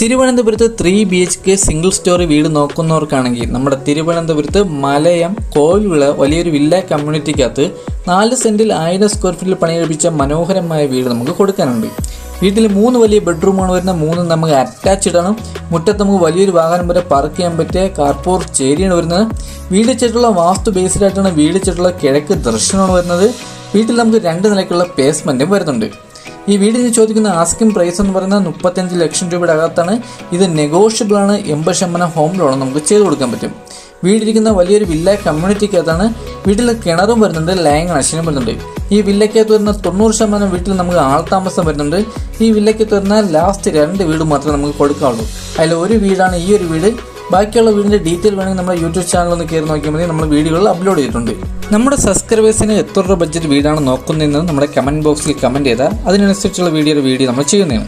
തിരുവനന്തപുരത്ത് 3 BHK single story വീട് നോക്കുന്നവർക്കാണെങ്കിൽ നമ്മുടെ തിരുവനന്തപുരത്ത് മലയം കോവിൽവിള വലിയൊരു വില്ല കമ്മ്യൂണിറ്റിക്കകത്ത് 4 സെന്റിൽ 1000 സ്ക്വയർ ഫീറ്റിൽ പണികഴിപ്പിച്ച മനോഹരമായ വീട് നമുക്ക് കൊടുക്കാനുണ്ട്. വീട്ടിൽ 3 വലിയ ബെഡ്റൂമാണ് വരുന്നത്. 3 നമുക്ക് അറ്റാച്ച്ഡ് ആണ്. മുറ്റത്ത് നമുക്ക് വലിയൊരു വാഹനം വരെ പാർക്ക് ചെയ്യാൻ പറ്റിയ കാർപോർട്ട് ഏരിയയാണ് വരുന്നത്. വീട് വെച്ചിട്ടുള്ള വാസ്തു ബേസ്ഡ് ആയിട്ടാണ് വീട് വെച്ചിട്ടുള്ള കിഴക്ക് ദർശനമാണ് വരുന്നത്. വീട്ടിൽ നമുക്ക് 2 നിലയ്ക്കുള്ള പേസ്മെന്റും വരുന്നുണ്ട്. ഈ വീടിന് ചോദിക്കുന്ന ആസ്കിംഗ് പ്രൈസ് എന്ന് പറയുന്നത് 35 ലക്ഷം രൂപയുടെ അകത്താണ്. ഇത് നെഗോഷ്യബിൾ ആണ്. 80% ഹോം ലോൺ നമുക്ക് ചെയ്ത് കൊടുക്കാൻ പറ്റും. വീടിരിക്കുന്ന വലിയൊരു വില്ല കമ്മ്യൂണിറ്റിക്കകത്താണ്. വീട്ടിൽ കിണറും വരുന്നുണ്ട്, ലൈൻ കണക്ഷനും വരുന്നുണ്ട്. ഈ വില്ലക്കകത്ത് വരുന്ന 90% വീട്ടിൽ നമുക്ക് ആൾതാമസം വരുന്നുണ്ട്. ഈ വില്ലക്കകത്ത് വരുന്ന ലാസ്റ്റ് 2 വീട് മാത്രമേ നമുക്ക് കൊടുക്കാവുള്ളൂ. അതിൽ ഒരു വീടാണ് ഈ ഒരു വീട്. ബാക്കിയുള്ള വീടിൻ്റെ ഡീറ്റെയിൽ വേണമെങ്കിൽ നമ്മുടെ യൂട്യൂബ് ചാനൽ ഒന്ന് കയറി നോക്കിയാൽ മതി. നമ്മൾ വീഡിയോകൾ അപ്ലോഡ് ചെയ്തിട്ടുണ്ട്. നമ്മുടെ സബ്സ്ക്രൈബേഴ്സിന് എത്ര രൂപ ബഡ്ജറ്റ് വീടാണ് നോക്കുന്നതെന്ന് നമ്മുടെ കമൻറ്റ് ബോക്സിൽ കമൻറ്റ് ചെയ്താൽ അതിനനുസരിച്ചുള്ള വീഡിയോ നമ്മൾ ചെയ്യുന്നതാണ്.